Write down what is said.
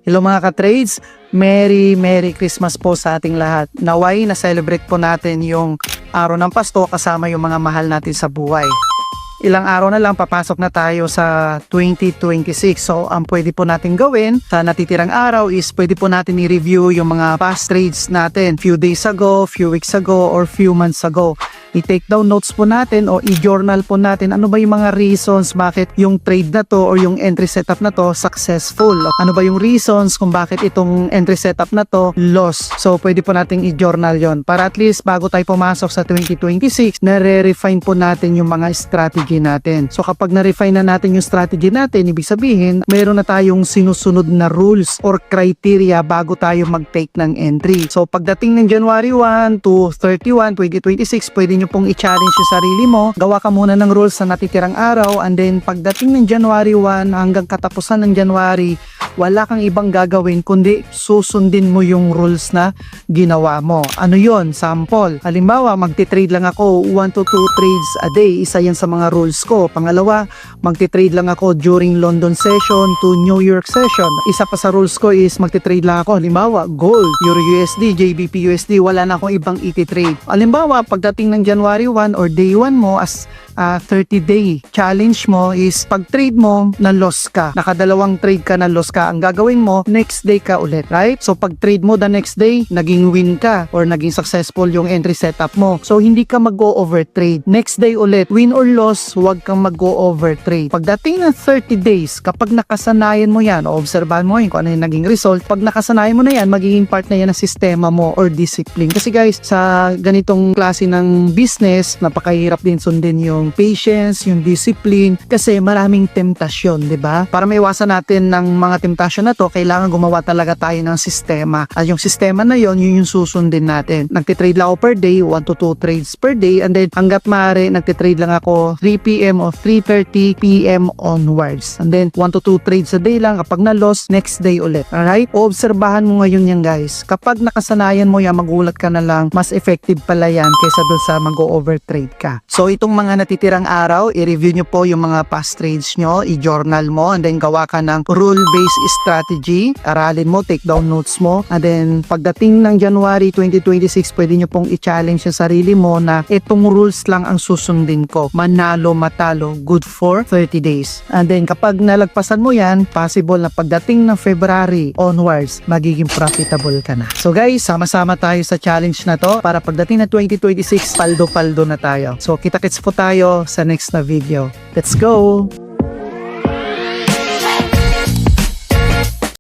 Hello mga ka-trades, Merry Christmas po sa ating lahat. Naway na-celebrate po natin yung araw ng Pasko kasama yung mga mahal natin sa buhay. Ilang araw na lang papasok na tayo sa 2026. So ang pwede po natin gawin sa natitirang araw is pwede po natin i-review yung mga past trades natin few days ago, few weeks ago, or few months ago. I-take down notes po natin o i-journal po natin ano ba yung mga reasons bakit yung trade na to or yung entry setup na to successful. Ano ba yung reasons kung bakit itong entry setup na to loss. So pwede po nating i-journal yon para at least bago tayo pumasok sa 2026 nare-refine po natin yung mga strategy natin. So kapag na-refine na natin yung strategy natin, ibig sabihin mayroon na tayong sinusunod na rules or criteria bago tayo mag-take ng entry. So pagdating ng January 1 to 31, 2026, pwede nyo pong i-challenge yung sarili mo. Gawa ka muna ng rules sa natitirang araw, and then pagdating ng January 1 hanggang katapusan ng January, wala kang ibang gagawin kundi susundin mo yung rules na ginawa mo. Ano yon? Sample. Halimbawa, magti-trade lang ako 1 to 2 trades a day. Isa yan sa mga rules ko. Pangalawa, magti-trade lang ako during London session to New York session. Isa pa sa rules ko is magti-trade lang ako. Halimbawa, gold, Euro USD, JBP USD, wala na akong ibang iti-trade. Halimbawa, pagdating ng January 1 or day 1 mo as 30-day challenge mo is pag trade mo na loss ka, nakadalawang trade ka na loss ka, ang gagawin mo next day ka ulit, right? So pag trade mo the next day, naging win ka or naging successful yung entry setup mo. So hindi ka mag-go-over trade. Next day ulit, win or loss, huwag kang mag-go-over trade. Pagdating ng 30 days, kapag nakasanayan mo yan, o obserbahan mo yun kung ano yung naging result, pag nakasanayan mo na yan, magiging part na yan ng sistema mo or discipline. Kasi guys, sa ganitong klase ng business, napakahirap din sundin yung patience, yung discipline, kasi maraming temptasyon, di ba? Para maiwasan natin ng mga temptasyon na to, kailangan gumawa talaga tayo ng sistema. At yung sistema na yon, yun yung susundin natin. Nagtitrade lang ako per day, 1 to 2 trades per day, and then hanggat maaari, nagtitrade lang ako 3 p.m. o 3:30 p.m. onwards. And then 1 to 2 trades a day lang, kapag na-loss, next day ulit. Alright? Obserbahan mo ngayon yan guys. Kapag nakasanayan mo yan, magulat ka na lang, mas effective pala yan kaysa doon sa mag-over trade ka. So itong mga natitirang araw, i-review nyo po yung mga past trades nyo, i-journal mo, and then gawa ka ng rule-based strategy, aralin mo, take down notes mo, and then pagdating ng January 2026, pwede nyo pong i-challenge yung sarili mo na itong rules lang ang susundin ko, manalo, matalo, good for 30 days. And then kapag nalagpasan mo yan, possible na pagdating ng February onwards, magiging profitable ka na. So guys, sama-sama tayo sa challenge na to para pagdating na 2026, paldo-paldo na tayo. So kita-kits po tayo sa next na video. Let's go!